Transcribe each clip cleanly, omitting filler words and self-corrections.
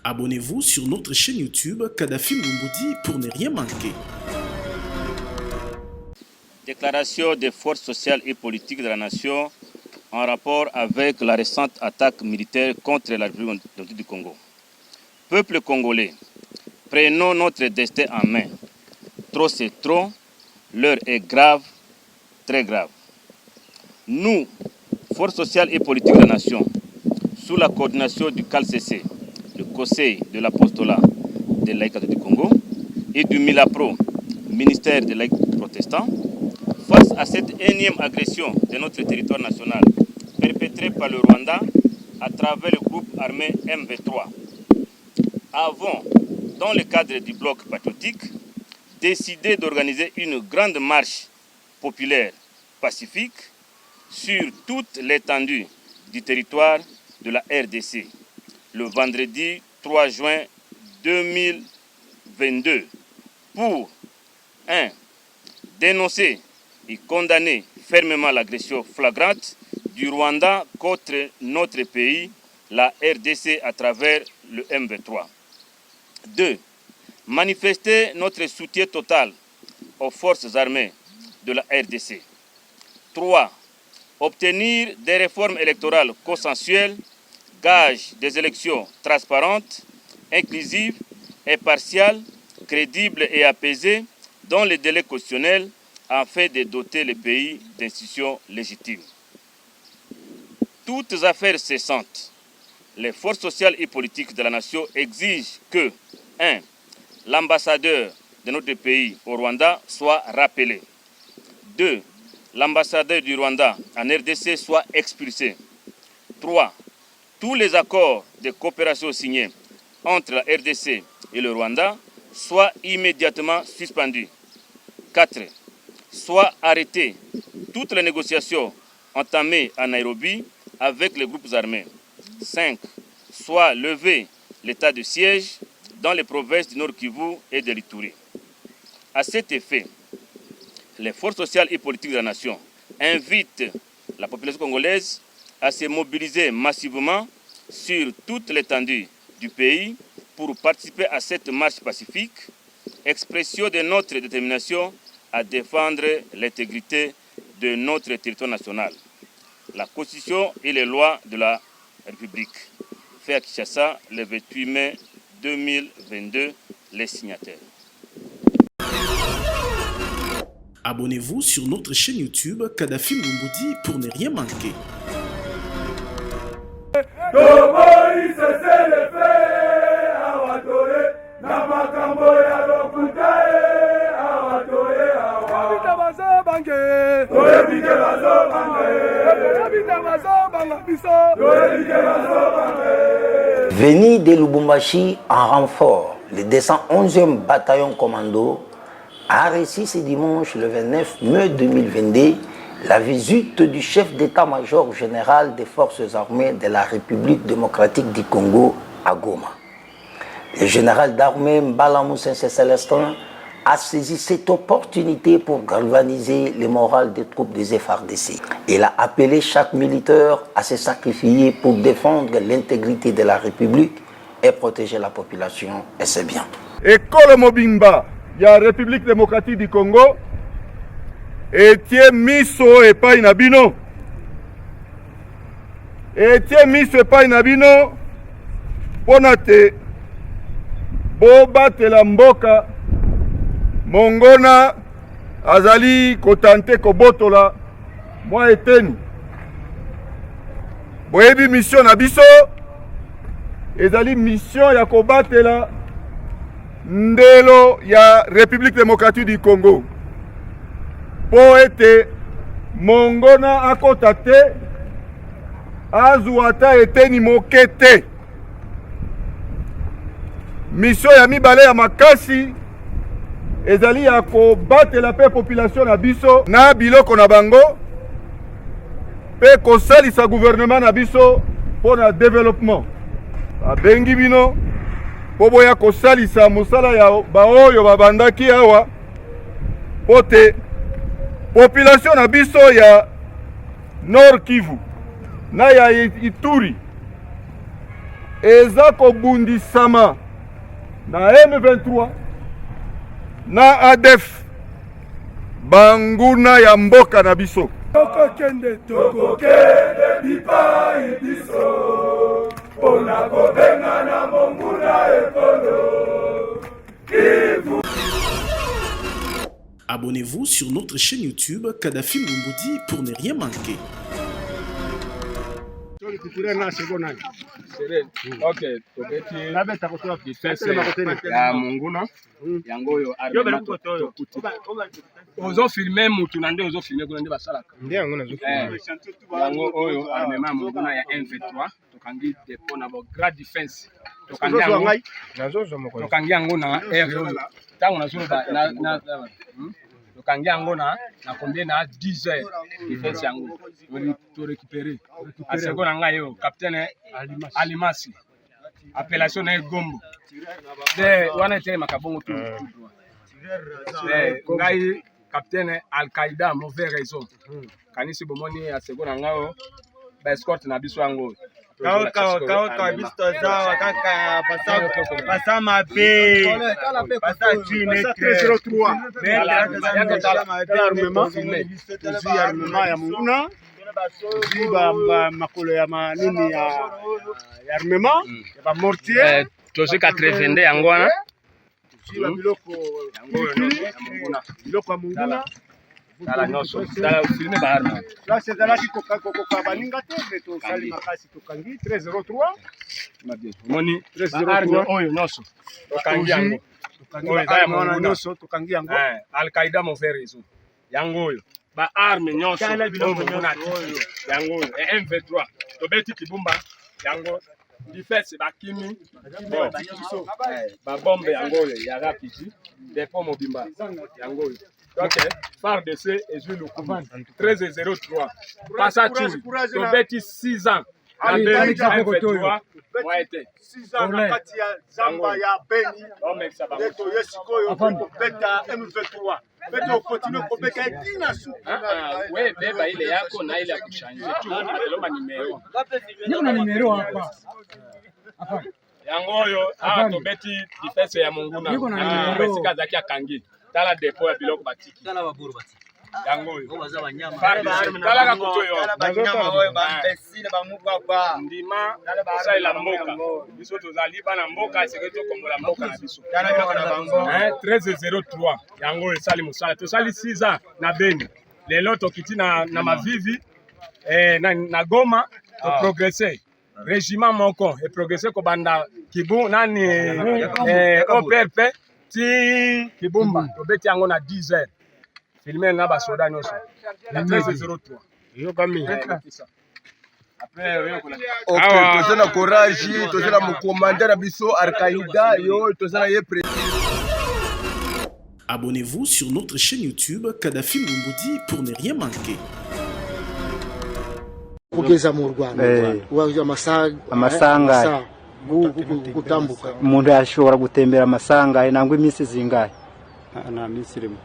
Abonnez-vous sur notre chaîne YouTube Kadhafi Moumoudi pour ne rien manquer. Déclaration des forces sociales et politiques de la nation en rapport avec la récente attaque militaire contre la République du Congo. Peuple congolais, prenons notre destin en main. Trop c'est trop, l'heure est grave, très grave. Nous, forces sociales et politiques de la nation, sous la coordination du CALCC, le Conseil de l'apostolat des laïcs catholiques du Congo, et du MILAPRO, ministère des laïcs protestants, face à cette énième agression de notre territoire national perpétrée par le Rwanda à travers le groupe armé MV3, avons, dans le cadre du bloc patriotique, décidé d'organiser une grande marche populaire pacifique sur toute l'étendue du territoire de la RDC le vendredi 3 juin 2022 pour 1. Dénoncer et condamner fermement l'agression flagrante du Rwanda contre notre pays, la RDC, à travers le MV3. 2. Manifester notre soutien total aux forces armées de la RDC. 3. Obtenir des réformes électorales consensuelles, gage des élections transparentes, inclusives, impartiales, crédibles et apaisées dans les délais constitutionnels afin de doter le pays d'institutions légitimes. Toutes affaires cessantes, les forces sociales et politiques de la nation exigent que 1. L'ambassadeur de notre pays au Rwanda soit rappelé. 2. L'ambassadeur du Rwanda en RDC soit expulsé. 3. Tous les accords de coopération signés entre la RDC et le Rwanda soient immédiatement suspendus. 4. Soit arrêtées toutes les négociations entamées à Nairobi avec les groupes armés. 5. Soit levé l'état de siège dans les provinces du Nord Kivu et de l'Ituri. À cet effet, les forces sociales et politiques de la nation invitent la population congolaise à se mobiliser massivement sur toute l'étendue du pays pour participer à cette marche pacifique, expression de notre détermination à défendre l'intégrité de notre territoire national, la Constitution et les lois de la République. Fait à Kinshasa le 28 mai 2022, les signataires. Abonnez-vous sur notre chaîne YouTube Kadhafi Moumoudi pour ne rien manquer. Venu de Lubumbashi en renfort, le 211e bataillon commando a reçu ce dimanche le 29 mai 2022 la visite du chef d'état-major général des forces armées de la République démocratique du Congo à Goma. Le général d'armée Mbala Moussensé Célestin a saisi cette opportunité pour galvaniser le moral des troupes des FARDC. Il a appelé chaque militaire à se sacrifier pour défendre l'intégrité de la République et protéger la population et ses biens. École Mobimba, il y a la République démocratique du Congo, et tie miso et pas inabino. Et tie miso et pas inabino, ponate, boba telamboka, mongona, azali kotante kobotola, moi eteni. Boyebi mission na biso, ezali mission ya kobatela ndelo ya République démocratique du Congo. Po ete mongona akota te, azuata eteni moke te. Mission ya mibale ya makasi ezali ya kobatela pe population na biso na biloko na bango pe kosalisa gouvernement na biso po na développement. Abengi bino po boya kosalisa mosala ya baoyo babandaki awa po te population na biso ya Nord Kivu na ya Ituri eza kobundisama na M23 na ADF banguna ya mboka na biso. Tokokende bipai biso pona kobenga na monguna ekolo. Abonnez-vous sur notre chaîne YouTube Kadhafi Moumoudi pour ne rien manquer. Okay, tobeti defense ya monguna yango oyo armement tokuti ozo filmer mutu na nde ozo filmer kuna nde basalaka nde yango nazo yango oyo armement monguna ya M23 tokangi depot na bo grand defense tokangi yango na air oyo tango nazoloba na tokangi yango na combien na 10 heures defense yango to récupérer a seconde nga yo capitaine Alimasi appellation na Gombo de wana tele makabongo tout ngai capitaine Al-Qaïda mauvais raison kanisi bomoni a seconde nga yo ba escort na biso yango Kau bisto zawa kaka pasa mabe pasa chine 303 armement ya munguna ziba makolo ya manini ya armement ya ba mortier tozo 82 yango wana ziba biloko ya munguna Tala nyonso, tala filme ba arme. Là c'est là qui kokabalinga te beto sali makasi tokangi 1303. Mabie. Moni 1303 oyo nyonso. Tokangi yango. Oyo za mona nyonso tokangi yango. Al-Qaïda mauvais raison. Yango oyo. Ba arme nyonso. Oyo yango oyo. M23. Tobeti kibumba yango. Defense bakimi. Ba bombe yango oyo ya rapide. Depot mobimba yango oyo. Ok, FARDC et Jules Loukoumane 1303. Passatu, Tobeti 6 ans. En 2023, moi été 6 ans na kati ya Zamba ya Beni. Beto yesikoyo beta M23. Beto continue kobeka etina su. Ouais, beba ile yako na ile ya kuchanger. Lomba numero. Niko na numero hapa. Hapa. Yango yo, Tobeti defense ya Monguna. Niko na numero. Besika zaki akangi. Tala depot ya biloko batiki. Tala baburu batiki. Yango yo. Ngo baza banyama. Tala ka kuto yo. Banyama oyo ba pesile ba mugwa ndima sa ila mboka. Biso tozali bana mboka seke to kombola mboka na biso. Tala biloko na bango. 1303. Yango yo sali musala. To sali 6 ans na Beni. Lelo tokiti na mavivi na Goma to progresser. Régiment moko et progresser ko banda Kibu nani OPP ti Kibumba tobeti yango na 10 heures filmer na ba soda nyonso na 1303 yo kami Okay, tozana courage, tozana mo commander na biso Al-Qaïda yo tozana ye. Abonnez-vous sur notre chaîne YouTube Kadhafi Moumoudi pour ne rien manquer. Kugeza mu Rwanda amasanga gutambuka umuntu yashobora gutembera amasanga nangwa iminsi zingahe na minsi rimwe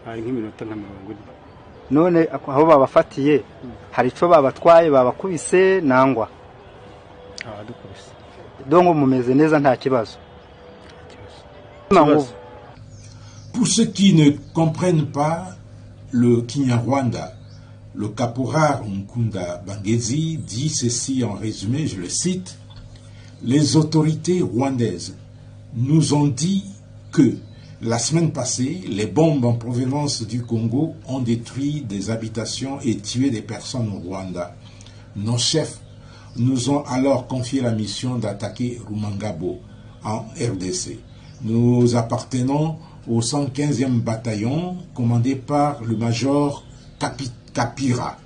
ari nk'iminota nka 40 none aho babafatiye hari ico babatwaye babakubise nangwa dukubise dongo mumeze neza nta kibazo. Pour ceux qui ne comprennent pas le Kinyarwanda, le caporal Nkunda Bangezi dit ceci en résumé, je le cite: les autorités rwandaises nous ont dit que la semaine passée, les bombes en provenance du Congo ont détruit des habitations et tué des personnes au Rwanda. Nos chefs nous ont alors confié la mission d'attaquer Rumangabo en RDC. Nous appartenons au 115e bataillon commandé par le major Kapira.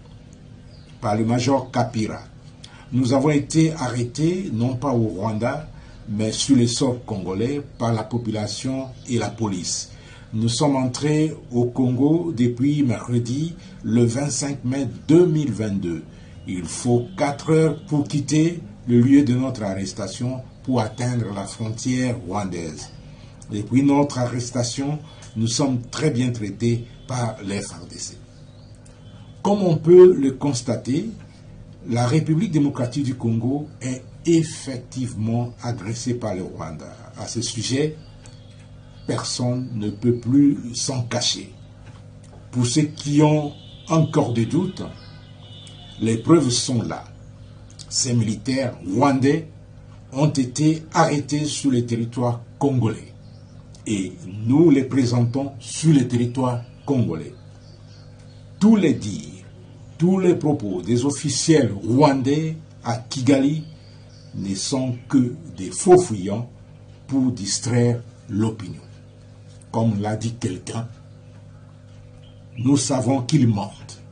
Nous avons été arrêtés non pas au Rwanda, mais sur les sols congolais par la population et la police. Nous sommes entrés au Congo depuis mercredi, le 25 mai 2022. Il faut 4 heures pour quitter le lieu de notre arrestation pour atteindre la frontière rwandaise. Depuis notre arrestation, nous sommes très bien traités par les FARDC. Comme on peut le constater, la République démocratique du Congo est effectivement agressés par le Rwanda. À ce sujet, personne ne peut plus s'en cacher. Pour ceux qui ont encore des doutes, les preuves sont là. Ces militaires rwandais ont été arrêtés sur le territoire congolais et nous les présentons sur le territoire congolais. Tous les dires, tous les propos des officiels rwandais à Kigali ne sont que des faux fuyants pour distraire l'opinion. Comme l'a dit quelqu'un, nous savons qu'ils mentent.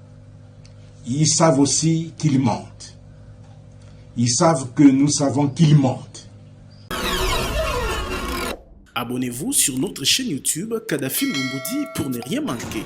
Ils savent aussi qu'ils mentent. Ils savent que nous savons qu'ils mentent. Abonnez-vous sur notre chaîne YouTube Kadhafi Moumoudi pour ne rien manquer.